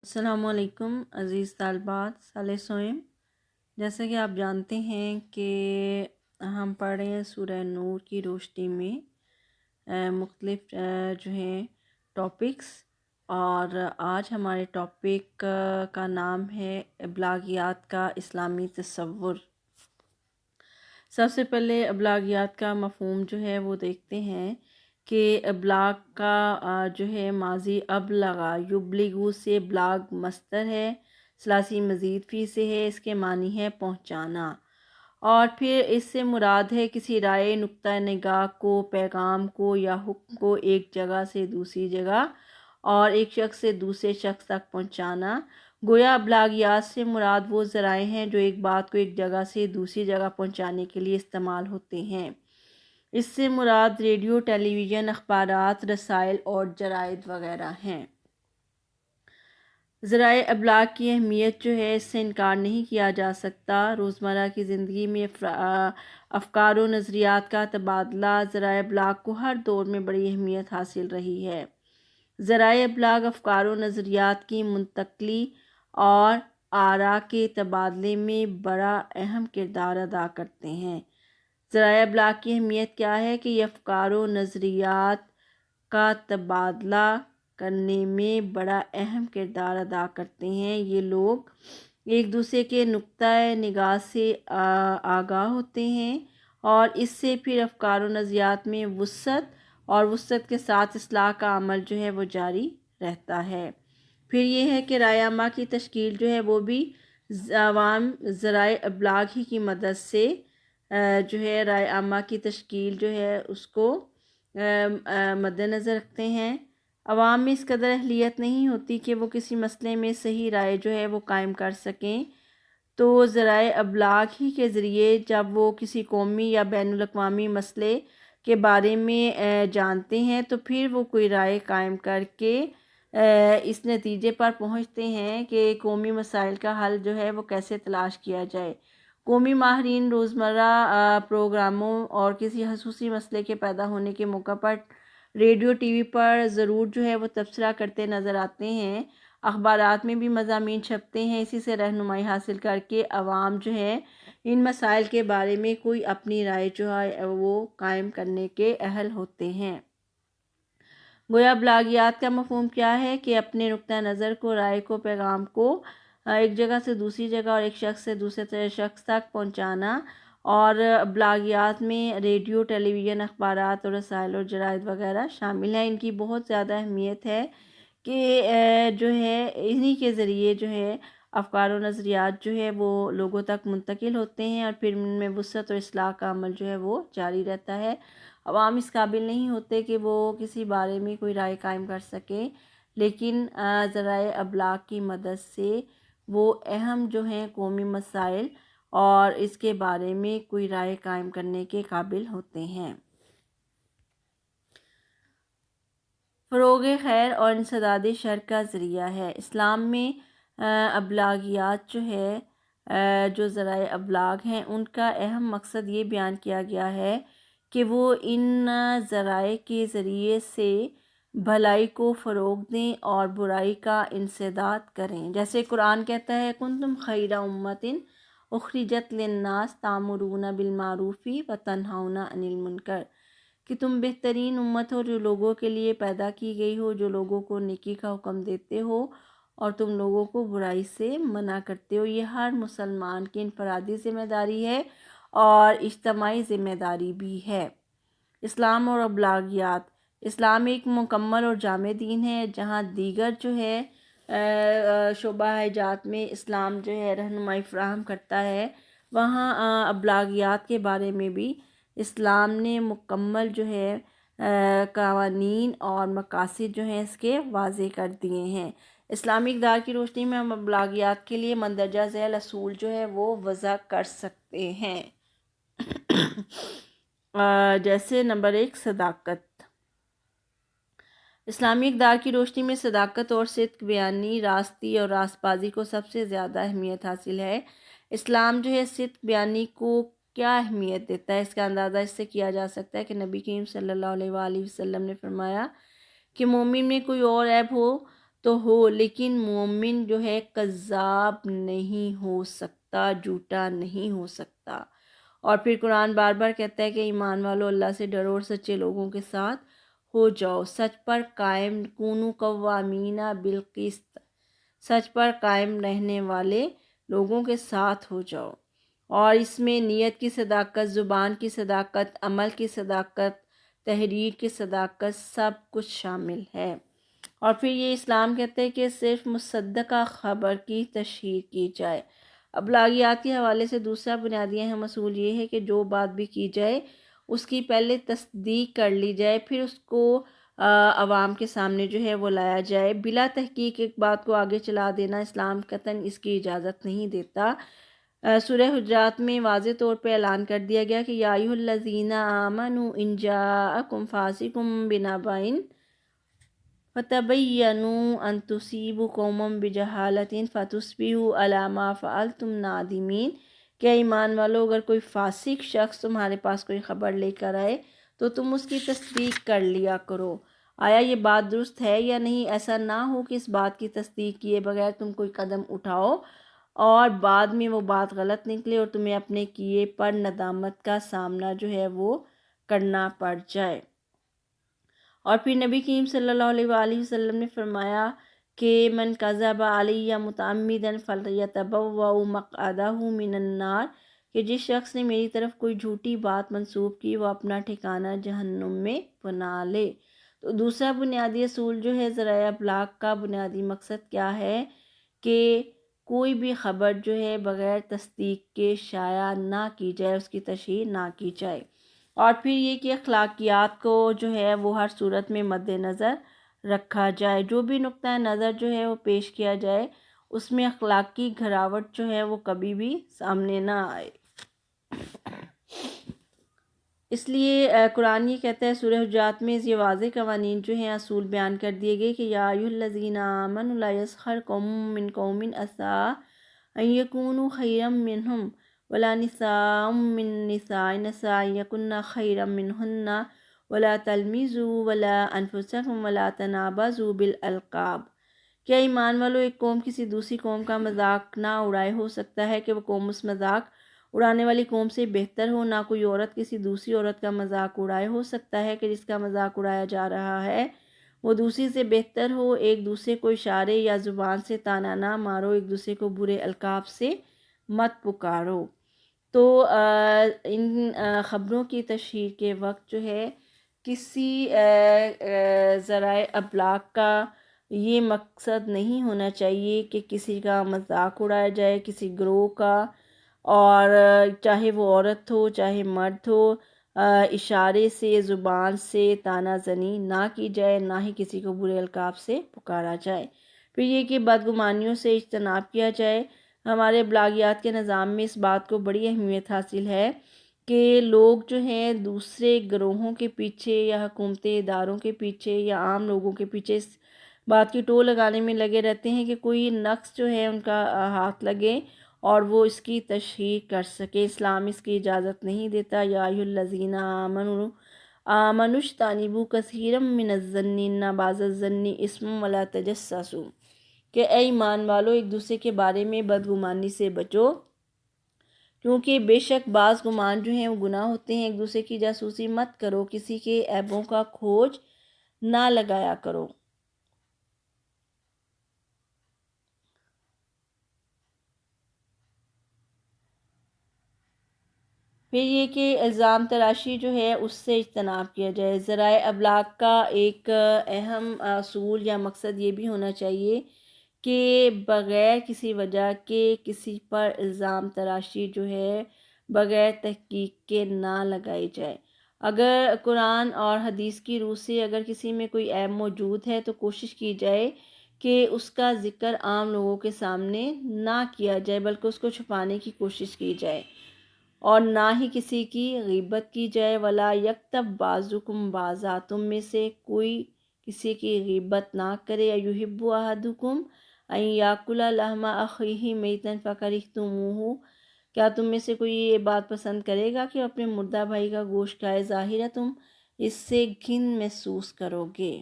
السلام علیکم عزیز طالبات سال سوئم، جیسا کہ آپ جانتے ہیں کہ ہم پڑھ رہے ہیں سورہ نور کی روشنی میں مختلف جو ہیں ٹاپکس، اور آج ہمارے ٹاپک کا نام ہے ابلاغیات کا اسلامی تصور۔ سب سے پہلے ابلاغیات کا مفہوم جو ہے وہ دیکھتے ہیں کہ ابلاغ کا جو ہے ماضی ابلغا یبلغو سے ابلاغ مصدر ہے، ثلاثی مزید فی سے ہے، اس کے معنی ہے پہنچانا، اور پھر اس سے مراد ہے کسی رائے، نقطہ نگاہ کو، پیغام کو یا حکم کو ایک جگہ سے دوسری جگہ اور ایک شخص سے دوسرے شخص تک پہنچانا۔ گویا ابلاغیات سے مراد وہ ذرائع ہیں جو ایک بات کو ایک جگہ سے دوسری جگہ پہنچانے کے لیے استعمال ہوتے ہیں۔ اس سے مراد ریڈیو، ٹیلی ویژن، اخبارات، رسائل اور جرائد وغیرہ ہیں۔ ذرائع ابلاغ کی اہمیت جو ہے اس سے انکار نہیں کیا جا سکتا۔ روزمرہ کی زندگی میں افکار و نظریات کا تبادلہ ذرائع ابلاغ کو ہر دور میں بڑی اہمیت حاصل رہی ہے۔ ذرائع ابلاغ افکار و نظریات کی منتقلی اور آراء کے تبادلے میں بڑا اہم کردار ادا کرتے ہیں۔ ذرائع ابلاغ کی اہمیت کیا ہے کہ یہ افکار و نظریات کا تبادلہ کرنے میں بڑا اہم کردار ادا کرتے ہیں۔ یہ لوگ ایک دوسرے کے نقطۂ نگاہ سے آگاہ ہوتے ہیں اور اس سے پھر افکار و نظریات میں وسعت اور وسعت کے ساتھ اصلاح کا عمل جو ہے وہ جاری رہتا ہے۔ پھر یہ ہے کہ رائے عامہ کی تشکیل جو ہے وہ بھی عوام ذرائع ابلاغ ہی کی مدد سے جو ہے رائے عامہ کی تشکیل جو ہے اس کو مد نظر رکھتے ہیں۔ عوام میں اس قدر اہلیت نہیں ہوتی کہ وہ کسی مسئلے میں صحیح رائے جو ہے وہ قائم کر سکیں، تو ذرائع ابلاغ ہی کے ذریعے جب وہ کسی قومی یا بین الاقوامی مسئلے کے بارے میں جانتے ہیں تو پھر وہ کوئی رائے قائم کر کے اس نتیجے پر پہنچتے ہیں کہ قومی مسائل کا حل جو ہے وہ کیسے تلاش کیا جائے۔ قومی ماہرین روزمرہ پروگراموں اور کسی خصوصی مسئلے کے پیدا ہونے کے موقع پر ریڈیو ٹی وی پر ضرور جو ہے وہ تبصرہ کرتے نظر آتے ہیں، اخبارات میں بھی مضامین چھپتے ہیں، اسی سے رہنمائی حاصل کر کے عوام جو ہے ان مسائل کے بارے میں کوئی اپنی رائے جو ہے وہ قائم کرنے کے اہل ہوتے ہیں۔ گویا ابلاغیات کا مفہوم کیا ہے کہ اپنے نقطہ نظر کو، رائے کو، پیغام کو ایک جگہ سے دوسری جگہ اور ایک شخص سے دوسرے شخص تک پہنچانا، اور ابلاغیات میں ریڈیو، ٹیلی ویژن، اخبارات اور رسائل اور جرائد وغیرہ شامل ہیں۔ ان کی بہت زیادہ اہمیت ہے کہ جو ہے انہی کے ذریعے جو ہے افکار و نظریات جو ہے وہ لوگوں تک منتقل ہوتے ہیں اور پھر ان میں وسعت اور اصلاح کا عمل جو ہے وہ جاری رہتا ہے۔ عوام اس قابل نہیں ہوتے کہ وہ کسی بارے میں کوئی رائے قائم کر سکیں، لیکن ذرائع ابلاغ کی مدد سے وہ اہم جو ہیں قومی مسائل اور اس کے بارے میں کوئی رائے قائم کرنے کے قابل ہوتے ہیں۔ فروغ خیر اور انسداد شر کا ذریعہ ہے۔ اسلام میں ابلاغیات جو ہے جو ذرائع ابلاغ ہیں ان کا اہم مقصد یہ بیان کیا گیا ہے کہ وہ ان ذرائع کے ذریعے سے بھلائی کو فروغ دیں اور برائی کا انسداد کریں۔ جیسے قرآن کہتا ہے کنتم خیر امۃ اخرجت للناس تأمرون بالمعروف وتنہون عن المنکر، کہ تم بہترین امت ہو جو لوگوں کے لیے پیدا کی گئی ہو، جو لوگوں کو نیکی کا حکم دیتے ہو اور تم لوگوں کو برائی سے منع کرتے ہو۔ یہ ہر مسلمان کی انفرادی ذمہ داری ہے اور اجتماعی ذمہ داری بھی ہے۔ اسلام اور ابلاغیات۔ اسلام ایک مکمل اور جامع دین ہے، جہاں دیگر جو ہے شعبہ حیات میں اسلام جو ہے رہنمائی فراہم کرتا ہے، وہاں ابلاغیات کے بارے میں بھی اسلام نے مکمل جو ہے قوانین اور مقاصد جو ہیں اس کے واضح کر دیے ہیں۔ اسلامی اقدار کی روشنی میں ہم ابلاغیات کے لیے مندرجہ ذیل اصول جو ہے وہ وضع کر سکتے ہیں۔ جیسے نمبر 1 صداقت۔ اسلامی اقدار کی روشنی میں صداقت اور صدق بیانی، راستی اور راست بازی کو سب سے زیادہ اہمیت حاصل ہے۔ اسلام جو ہے صدق بیانی کو کیا اہمیت دیتا ہے، اس کا اندازہ اس سے کیا جا سکتا ہے کہ نبی کریم صلی اللہ علیہ وآلہ وسلم نے فرمایا کہ مومن میں کوئی اور عیب ہو تو ہو، لیکن مومن جو ہے کذاب نہیں ہو سکتا، جھوٹا نہیں ہو سکتا۔ اور پھر قرآن بار بار کہتا ہے کہ ایمان والو اللہ سے ڈرو اور سچے لوگوں کے ساتھ ہو جاؤ، سچ پر قائم، کونوا قوامین بالقسط، سچ پر قائم رہنے والے لوگوں کے ساتھ ہو جاؤ۔ اور اس میں نیت کی صداقت، زبان کی صداقت، عمل کی صداقت، تحریر کی صداقت، سب کچھ شامل ہے۔ اور پھر یہ اسلام کہتے ہیں کہ صرف مصدقہ خبر کی تشہیر کی جائے۔ ابلاغیات کے حوالے سے دوسرا بنیادی اہم اصول یہ ہے کہ جو بات بھی کی جائے اس کی پہلے تصدیق کر لی جائے، پھر اس کو عوام کے سامنے جو ہے وہ لایا جائے۔ بلا تحقیق ایک بات کو آگے چلا دینا اسلام قطعاً اس کی اجازت نہیں دیتا۔ سورہ حجرات میں واضح طور پہ اعلان کر دیا گیا کہ یا ایھا الذین آمنوا ان جاءکم فاسق بنبأ فتبینوا ان تصیبوا قوما بجہالۃ فتصبحوا علی ما فعلتم نادمین، کہ ایمان والو اگر کوئی فاسق شخص تمہارے پاس کوئی خبر لے کر آئے تو تم اس کی تصدیق کر لیا کرو۔ آیا یہ بات درست ہے یا نہیں؟ ایسا نہ ہو کہ اس بات کی تصدیق کیے بغیر تم کوئی قدم اٹھاؤ اور بعد میں وہ بات غلط نکلے اور تمہیں اپنے کیے پر ندامت کا سامنا جو ہے وہ کرنا پڑ جائے۔ اور پھر نبی کریم صلی اللہ علیہ وآلہ وسلم نے فرمایا کہ من کذب علی متعمدا فلیتبوأ مقعدہ من النار، کہ جس شخص نے میری طرف کوئی جھوٹی بات منسوب کی وہ اپنا ٹھکانہ جہنم میں بنا لے۔ تو دوسرا بنیادی اصول جو ہے ذرائع ابلاغ کا بنیادی مقصد کیا ہے کہ کوئی بھی خبر جو ہے بغیر تصدیق کے شائع نہ کی جائے، اس کی تشہیر نہ کی جائے۔ اور پھر یہ کہ اخلاقیات کو جو ہے وہ ہر صورت میں مد نظر رکھا جائے، جو بھی نقطہ نظر جو ہے وہ پیش کیا جائے اس میں اخلاقی گھراوٹ جو ہے وہ کبھی بھی سامنے نہ آئے۔ اس لیے قرآن یہ کہتا ہے سورہ حجرات میں یہ واضح قوانین جو ہیں اصول بیان کر دیے گئے کہ یا ایھا الذین آمنوا لا یسخر قوم من قوم عسیٰ ان یکونوا خیرا منہم ولا نساء من نساء عسیٰ ان یکن خیرا منہن ولا تلمزوا ولا انفسکم ولا تنابزوا بالالقاب، کیا ایمان والو ایک قوم کسی دوسری قوم کا مذاق نہ اڑائے؟ ہو سکتا ہے کہ وہ قوم اس مذاق اڑانے والی قوم سے بہتر ہو، نہ کوئی عورت کسی دوسری عورت کا مذاق اڑائے۔ ہو سکتا ہے کہ جس کا مذاق اڑایا جا رہا ہے وہ دوسری سے بہتر ہو۔ ایک دوسرے کو اشارے یا زبان سے طعنہ نہ مارو، ایک دوسرے کو برے القاب سے مت پکارو۔ تو ان خبروں کی تشہیر کے وقت جو ہے کسی ذرائع ابلاغ کا یہ مقصد نہیں ہونا چاہیے کہ کسی کا مذاق اڑایا جائے، کسی گروہ کا، اور چاہے وہ عورت ہو چاہے مرد ہو، اشارے سے زبان سے طعنہ زنی نہ کی جائے، نہ ہی کسی کو برے القاب سے پکارا جائے۔ پھر یہ کہ بدگمانیوں سے اجتناب کیا جائے۔ ہمارے ابلاغیات کے نظام میں اس بات کو بڑی اہمیت حاصل ہے کہ لوگ جو ہیں دوسرے گروہوں کے پیچھے یا حکومتی اداروں کے پیچھے یا عام لوگوں کے پیچھے اس بات کی ٹو لگانے میں لگے رہتے ہیں کہ کوئی نقص جو ہے ان کا ہاتھ لگے اور وہ اس کی تشہیر کر سکے۔ اسلام اس کی اجازت نہیں دیتا۔ یا ایھا الذین آمنوا اجتنبوا کثیرا من الظن ان بعض الظن اثم ولا تجسسوا، کہ اے ایمان والو ایک دوسرے کے بارے میں بدگمانی سے بچو، کیونکہ بے شک بعض گمان جو ہیں وہ گناہ ہوتے ہیں۔ ایک دوسرے کی جاسوسی مت کرو، کسی کے عیبوں کا کھوج نہ لگایا کرو۔ پھر یہ کہ الزام تراشی جو ہے اس سے اجتناب کیا جائے۔ ذرائع ابلاغ کا ایک اہم اصول یا مقصد یہ بھی ہونا چاہیے کہ بغیر کسی وجہ کے کسی پر الزام تراشی جو ہے بغیر تحقیق کے نہ لگائی جائے۔ اگر قرآن اور حدیث کی روح سے اگر کسی میں کوئی عیب موجود ہے تو کوشش کی جائے کہ اس کا ذکر عام لوگوں کے سامنے نہ کیا جائے، بلکہ اس کو چھپانے کی کوشش کی جائے اور نہ ہی کسی کی غیبت کی جائے۔ ولا یغتب بعضکم بعضا، تم میں سے کوئی کسی کی غیبت نہ کرے۔ ایحب احدکم ان یاکل لحم اخیہ میتا فکرہتموہ، کیا تم میں سے کوئی یہ بات پسند کرے گا کہ اپنے مردہ بھائی کا گوشت کھائے؟ ظاہر ہے تم اس سے گھن محسوس کرو گے۔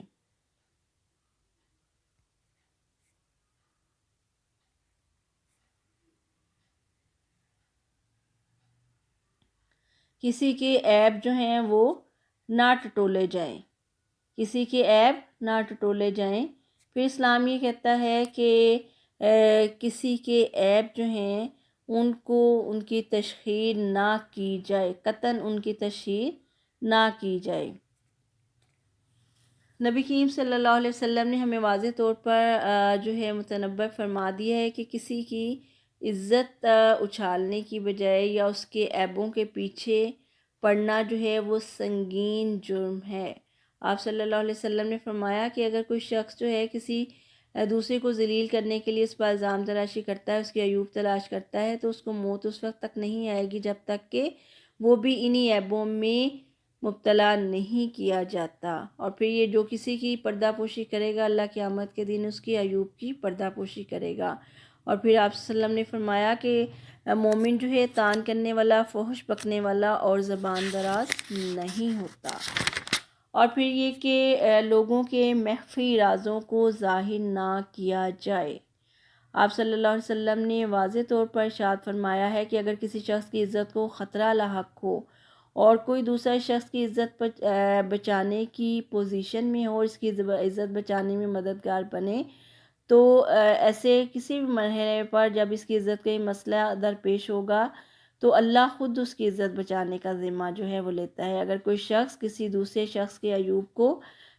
کسی کے عیب جو ہیں وہ نہ ٹٹولے جائیں، کسی کے عیب نہ ٹٹولے جائیں۔ پھر اسلام یہ کہتا ہے کہ کسی کے عیب جو ہیں ان کو ان کی تشہیر نہ کی جائے، قطعاً ان کی تشہیر نہ کی جائے۔ نبی کریم صلی اللہ علیہ وسلم نے ہمیں واضح طور پر جو ہے متنبہ فرما دیا ہے کہ کسی کی عزت اچھالنے کی بجائے یا اس کے عیبوں کے پیچھے پڑنا جو ہے وہ سنگین جرم ہے۔ آپ صلی اللہ علیہ وسلم نے فرمایا کہ اگر کوئی شخص جو ہے کسی دوسرے کو ذلیل کرنے کے لیے اس پر الزام تراشی کرتا ہے، اس کے عیوب تلاش کرتا ہے، تو اس کو موت اس وقت تک نہیں آئے گی جب تک کہ وہ بھی انہی عیبوں میں مبتلا نہیں کیا جاتا۔ اور پھر یہ جو کسی کی پردہ پوشی کرے گا، اللہ قیامت کے دن اس کی عیوب کی پردہ پوشی کرے گا۔ اور پھر آپ صلی اللہ علیہ وسلم نے فرمایا کہ مومن جو ہے تان کرنے والا، فحش بکنے والا اور زبان دراز نہیں ہوتا۔ اور پھر یہ کہ لوگوں کے مخفی رازوں کو ظاہر نہ کیا جائے۔ آپ صلی اللہ علیہ وسلم نے واضح طور پر ارشاد فرمایا ہے کہ اگر کسی شخص کی عزت کو خطرہ لاحق ہو اور کوئی دوسرے شخص کی عزت بچانے کی پوزیشن میں ہو اور اس کی عزت بچانے میں مددگار بنے، تو ایسے کسی بھی مرحلے پر جب اس کی عزت کا یہ مسئلہ درپیش ہوگا تو اللہ خود اس کی عزت بچانے کا ذمہ جو ہے وہ لیتا ہے۔ اگر کوئی شخص کسی دوسرے شخص کے عیوب کو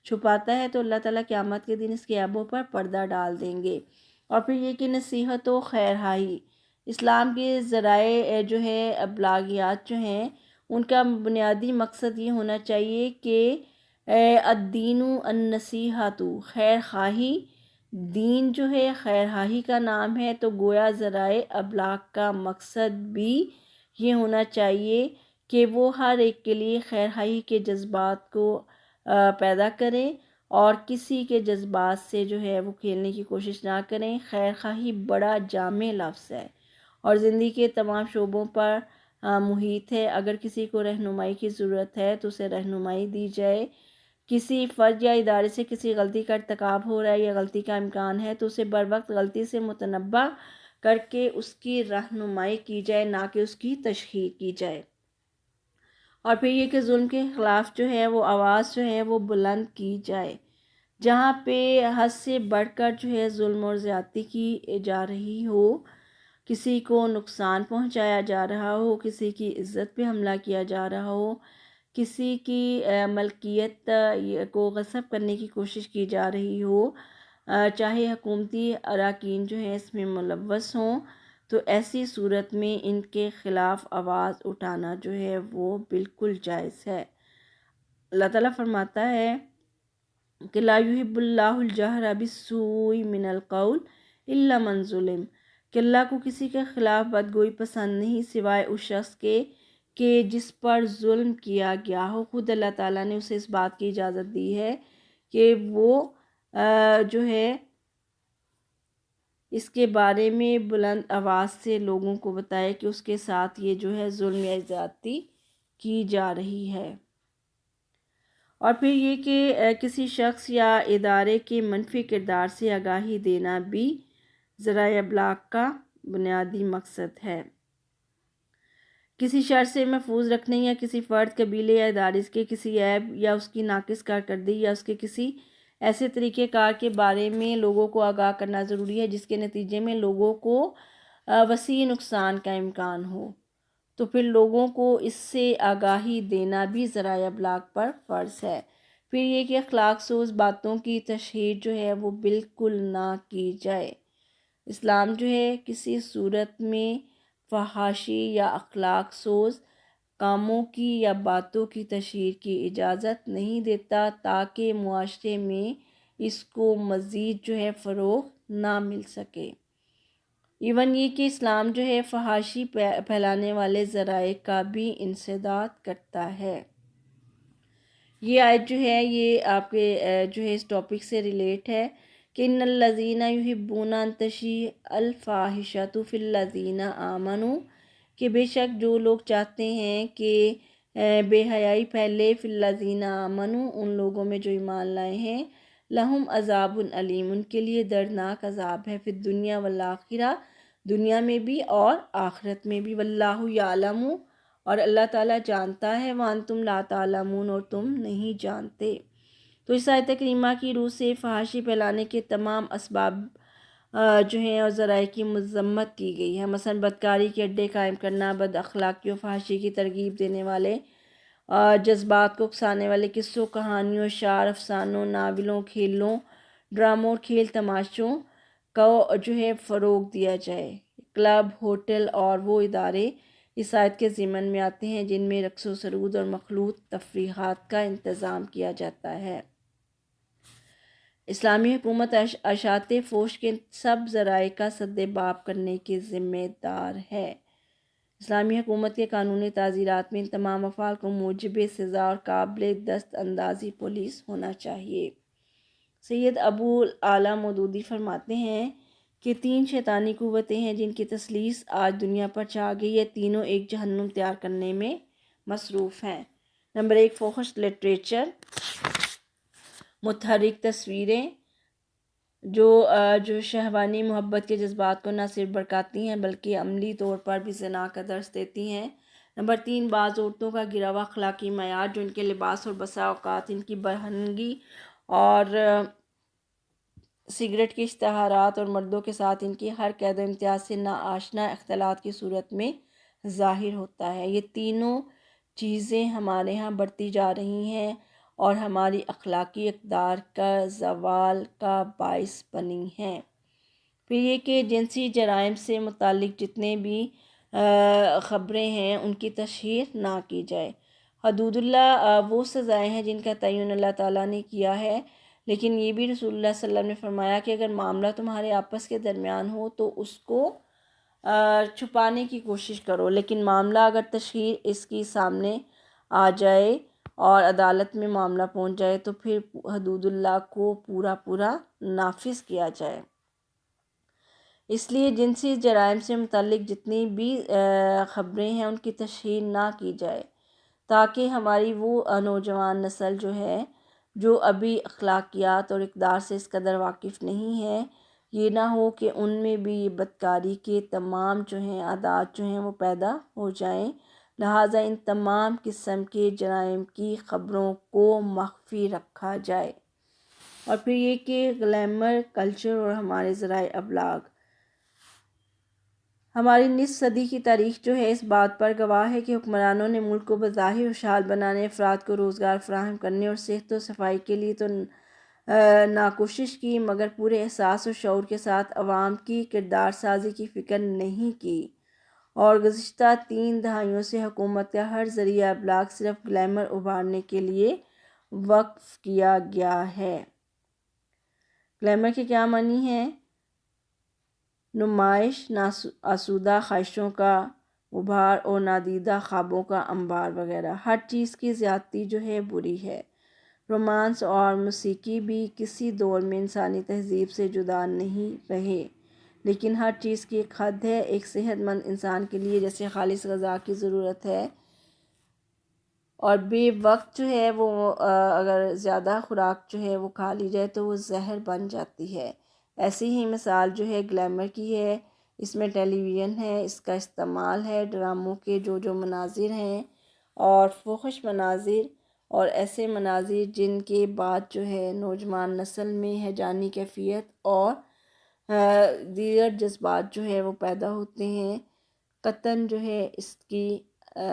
چھپاتا ہے تو اللہ تعالیٰ قیامت کے دن اس کے عیبوں پر پردہ ڈال دیں گے۔ اور پھر یہ کہ نصیحت و خیرخواہی، اسلام کے ذرائع جو ہے ابلاغیات جو ہیں ان کا بنیادی مقصد یہ ہونا چاہیے کہ الدین النصیحۃ، خیر خواہی، دین جو ہے خیر خواہی کا نام ہے، تو گویا ذرائع ابلاغ کا مقصد بھی یہ ہونا چاہیے کہ وہ ہر ایک کے لیے خیر خواہی کے جذبات کو پیدا کریں اور کسی کے جذبات سے جو ہے وہ کھیلنے کی کوشش نہ کریں۔ خیر خواہی بڑا جامع لفظ ہے اور زندگی کے تمام شعبوں پر محیط ہے۔ اگر کسی کو رہنمائی کی ضرورت ہے تو اسے رہنمائی دی جائے، کسی فرد یا ادارے سے کسی غلطی کا ارتکاب ہو رہا ہے یا غلطی کا امکان ہے تو اسے بروقت غلطی سے متنبہ کر کے اس کی رہنمائی کی جائے، نہ کہ اس کی تشہیر کی جائے۔ اور پھر یہ کہ ظلم کے خلاف جو ہے وہ آواز جو ہے وہ بلند کی جائے۔ جہاں پہ حد سے بڑھ کر جو ہے ظلم اور زیادتی کی جا رہی ہو، کسی کو نقصان پہنچایا جا رہا ہو، کسی کی عزت پہ حملہ کیا جا رہا ہو، کسی کی ملکیت کو غصب کرنے کی کوشش کی جا رہی ہو، چاہے حکومتی اراکین جو ہیں اس میں ملوث ہوں، تو ایسی صورت میں ان کے خلاف آواز اٹھانا جو ہے وہ بالکل جائز ہے۔ اللہ تعالیٰ فرماتا ہے کہ لا یحب اللہ الجہر بالسوء من القول الا من ظلم، کہ اللہ کو کسی کے خلاف بدگوئی پسند نہیں سوائے اس شخص کے کہ جس پر ظلم کیا گیا ہو۔ خود اللہ تعالیٰ نے اسے اس بات کی اجازت دی ہے کہ وہ جو ہے اس کے بارے میں بلند آواز سے لوگوں کو بتائے کہ اس کے ساتھ یہ جو ہے ظلم یا زیادتی کی جا رہی ہے۔ اور پھر یہ کہ کسی شخص یا ادارے کے منفی کردار سے آگاہی دینا بھی ذرائع ابلاغ کا بنیادی مقصد ہے۔ کسی شر سے محفوظ رکھنے یا کسی فرد، قبیلے یا ادارے کے کسی عیب یا اس کی ناقص کارکردگی یا اس کے کسی ایسے طریقہ کار کے بارے میں لوگوں کو آگاہ کرنا ضروری ہے جس کے نتیجے میں لوگوں کو وسیع نقصان کا امکان ہو، تو پھر لوگوں کو اس سے آگاہی دینا بھی ذرائع ابلاغ پر فرض ہے۔ پھر یہ کہ اخلاق سوز باتوں کی تشہیر جو ہے وہ بالکل نہ کی جائے۔ اسلام جو ہے کسی صورت میں فحاشی یا اخلاق سوز کاموں کی یا باتوں کی تشہیر کی اجازت نہیں دیتا تاکہ معاشرے میں اس کو مزید جو ہے فروغ نہ مل سکے۔ ایون یہ کہ اسلام جو ہے فحاشی پھیلانے والے ذرائع کا بھی انسداد کرتا ہے۔ یہ آیت جو ہے یہ آپ کے جو ہے اس ٹاپک سے ریلیٹ ہے کہ ان الذین یحبون ان تشیع الفاحشۃ فی الذین آمنوا، کہ بے شک جو لوگ چاہتے ہیں کہ بے حیائی پھیلے فی الذین آمنوا، ان لوگوں میں جو ایمان لائے ہیں، لہم عذاب علیم، ان کے لیے دردناک عذاب ہے، فی الدنیا والآخرہ، دنیا میں بھی اور آخرت میں بھی، واللہ یعلم، اور اللہ تعالیٰ جانتا ہے وانتم لا تعلمون، اور تم نہیں جانتے۔ تو اس آیت کریمہ کی روح سے فحاشی پھیلانے کے تمام اسباب جو ہیں اور ذرائع کی مذمت کی گئی ہے، مثلا بدکاری کے اڈے قائم کرنا، بد اخلاقی و فحاشی کی ترغیب دینے والے، جذبات کو اکسانے والے قصوں، کہانیوں، شعر، افسانوں، ناولوں، کھیلوں، ڈراموں اور کھیل تماشوں کو جو ہے فروغ دیا جائے۔ کلب، ہوٹل اور وہ ادارے اس آیت کے ضمن میں آتے ہیں جن میں رقص و سرود اور مخلوط تفریحات کا انتظام کیا جاتا ہے۔ اسلامی حکومت اشاعت فحش کے سب ذرائع کا سد باب کرنے کی ذمہ دار ہے۔ اسلامی حکومت کے قانونی تعزیرات میں ان تمام افعال کو موجب سزا اور قابل دست اندازی پولیس ہونا چاہیے۔ سید ابو اعلیٰ مودودی فرماتے ہیں کہ 3 شیطانی قوتیں ہیں جن کی تسلیس آج دنیا پر چھا گئی ہے، تینوں ایک جہنم تیار کرنے میں مصروف ہیں۔ نمبر 1، فحش لٹریچر، متحرک تصویریں جو شہوانی محبت کے جذبات کو نہ صرف بھڑکاتی ہیں بلکہ عملی طور پر بھی زنا کا درس دیتی ہیں۔ نمبر 3، بعض عورتوں کا گرا ہوا اخلاقی معیار جو ان کے لباس اور بسا اوقات ان کی برہنگی اور سگریٹ کے اشتہارات اور مردوں کے ساتھ ان کی ہر قید و امتیاز سے ناآشنا اختلاط کی صورت میں ظاہر ہوتا ہے۔ یہ تینوں چیزیں ہمارے ہاں بڑھتی جا رہی ہیں اور ہماری اخلاقی اقدار کا زوال کا باعث بنی ہیں۔ پھر یہ کہ جنسی جرائم سے متعلق جتنے بھی خبریں ہیں ان کی تشہیر نہ کی جائے۔ حدود اللہ وہ سزائیں ہیں جن کا تعین اللہ تعالیٰ نے کیا ہے، لیکن یہ بھی رسول اللہ صلی اللہ علیہ وسلم نے فرمایا کہ اگر معاملہ تمہارے آپس کے درمیان ہو تو اس کو چھپانے کی کوشش کرو، لیکن معاملہ اگر تشہیر اس کی سامنے آ جائے اور عدالت میں معاملہ پہنچ جائے تو پھر حدود اللہ کو پورا نافذ کیا جائے۔ اس لیے جنسی جرائم سے متعلق جتنی بھی خبریں ہیں ان کی تشہیر نہ کی جائے تاکہ ہماری وہ نوجوان نسل جو ابھی اخلاقیات اور اقدار سے اس قدر واقف نہیں ہے، یہ نہ ہو کہ ان میں بھی یہ بدکاری کے تمام عادات وہ پیدا ہو جائیں۔ لہٰذا ان تمام قسم کے جرائم کی خبروں کو مخفی رکھا جائے۔ اور پھر یہ کہ گلیمر کلچر اور ہمارے ذرائع ابلاغ، ہماری نصف صدی کی تاریخ اس بات پر گواہ ہے کہ حکمرانوں نے ملک کو بظاہر خوشحال بنانے، افراد کو روزگار فراہم کرنے اور صحت و صفائی کے لیے تو کوشش کی، مگر پورے احساس و شعور کے ساتھ عوام کی کردار سازی کی فکر نہیں کی، اور گزشتہ 3 دہائیوں سے حکومت کا ہر ذریعہ ابلاغ صرف گلیمر ابھارنے کے لیے وقف کیا گیا ہے۔ گلیمر کے کیا معنی ہیں؟ نمائش، آسودہ خواہشوں کا ابھار اور نادیدہ خوابوں کا انبار وغیرہ۔ ہر چیز کی زیادتی بری ہے۔ رومانس اور موسیقی بھی کسی دور میں انسانی تہذیب سے جدا نہیں رہے، لیکن ہر چیز کی ایک حد ہے۔ ایک صحت مند انسان کے لیے جیسے خالص غذا کی ضرورت ہے اور بے وقت وہ اگر زیادہ خوراک وہ کھا لی جائے تو وہ زہر بن جاتی ہے، ایسی ہی مثال گلیمر کی ہے۔ اس میں ٹیلی ویژن ہے، اس کا استعمال ہے ڈراموں کے جو مناظر ہیں اور فحش مناظر اور ایسے مناظر جن کے بعد نوجوان نسل میں ہیجانی کیفیت اور دیگر جذبات وہ پیدا ہوتے ہیں۔ قطعاً اس کی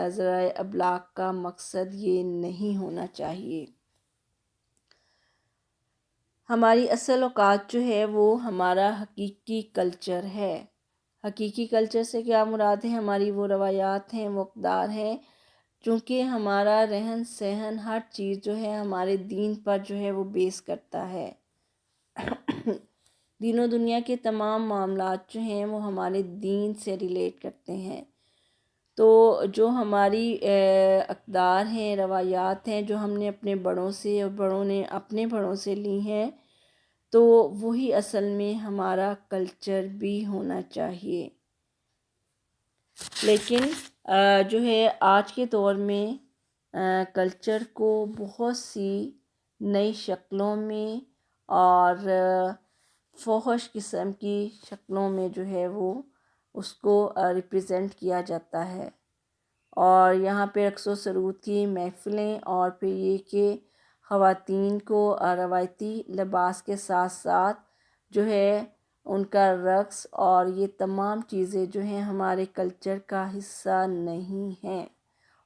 ذرائع ابلاغ کا مقصد یہ نہیں ہونا چاہیے۔ ہماری اصل اوقات وہ ہمارا حقیقی کلچر ہے۔ حقیقی کلچر سے کیا مراد ہے؟ ہماری وہ روایات ہیں، وہ اقدار ہیں، چونکہ ہمارا رہن سہن ہر چیز ہمارے دین پر وہ بیس کرتا ہے۔ دین و دنیا کے تمام معاملات وہ ہمارے دین سے ریلیٹ کرتے ہیں۔ تو جو ہماری اقدار ہیں، روایات ہیں، جو ہم نے اپنے بڑوں سے اور بڑوں نے اپنے بڑوں سے لی ہیں، تو وہی اصل میں ہمارا کلچر بھی ہونا چاہیے۔ لیکن آج کے دور میں کلچر کو بہت سی نئی شکلوں میں اور فحش قسم کی شکلوں میں وہ اس کو ریپرزینٹ کیا جاتا ہے، اور یہاں پہ رقص و سرود کی محفلیں، اور پھر یہ کہ خواتین کو روایتی لباس کے ساتھ ساتھ جو ہے ان کا رقص اور یہ تمام چیزیں جو ہیں ہمارے کلچر کا حصہ نہیں ہیں،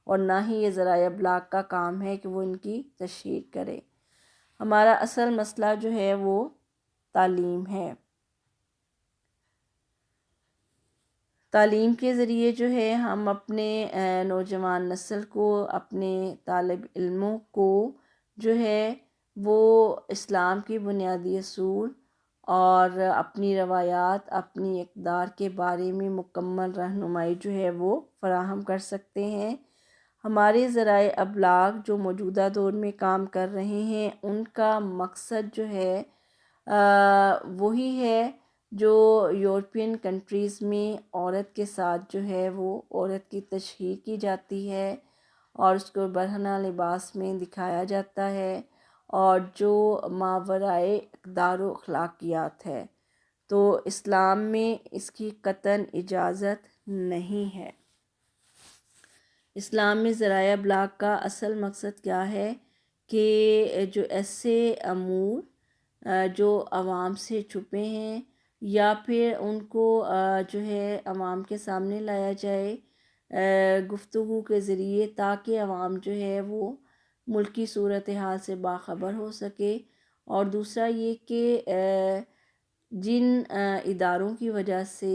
اور نہ ہی یہ ذرائع ابلاغ کا کام ہے کہ وہ ان کی تشہیر کرے۔ ہمارا اصل مسئلہ جو ہے وہ تعلیم ہے۔ تعلیم کے ذریعے جو ہے ہم اپنے نوجوان نسل کو، اپنے طالب علموں کو جو ہے وہ اسلام کی بنیادی اصول اور اپنی روایات، اپنی اقدار کے بارے میں مکمل رہنمائی جو ہے وہ فراہم کر سکتے ہیں۔ ہمارے ذرائع ابلاغ جو موجودہ دور میں کام کر رہے ہیں، ان کا مقصد جو ہے وہی ہے جو یورپین کنٹریز میں عورت کے ساتھ جو ہے وہ عورت کی تشہیر کی جاتی ہے اور اس کو برہنہ لباس میں دکھایا جاتا ہے، اور جو ماورائے اقدار و اخلاقیات ہے، تو اسلام میں اس کی قطعاً اجازت نہیں ہے۔ اسلام میں ذرائع ابلاغ کا اصل مقصد کیا ہے کہ جو ایسے امور جو عوام سے چھپے ہیں یا پھر ان کو جو ہے عوام کے سامنے لایا جائے گفتگو کے ذریعے، تاکہ عوام جو ہے وہ ملکی صورتحال سے باخبر ہو سکے۔ اور دوسرا یہ کہ جن اداروں کی وجہ سے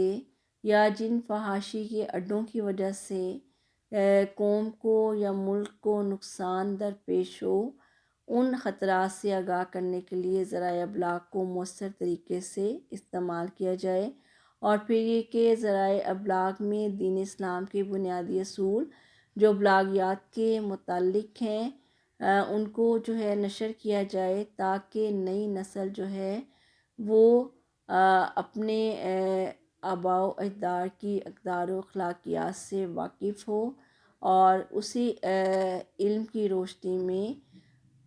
یا جن فحاشی کے اڈوں کی وجہ سے قوم کو یا ملک کو نقصان درپیش ہو، ان خطرات سے آگاہ کرنے کے لیے ذرائع ابلاغ کو مؤثر طریقے سے استعمال کیا جائے۔ اور پھر یہ کہ ذرائع ابلاغ میں دین اسلام کے بنیادی اصول جو ابلاغیات کے متعلق ہیں ان کو جو ہے نشر کیا جائے، تاکہ نئی نسل جو ہے وہ اپنے آباء و اجداد کی اقدار و اخلاقیات سے واقف ہو، اور اسی علم کی روشنی میں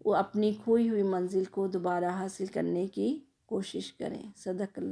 وہ اپنی کھوئی ہوئی منزل کو دوبارہ حاصل کرنے کی کوشش کریں۔ صدق اللہ۔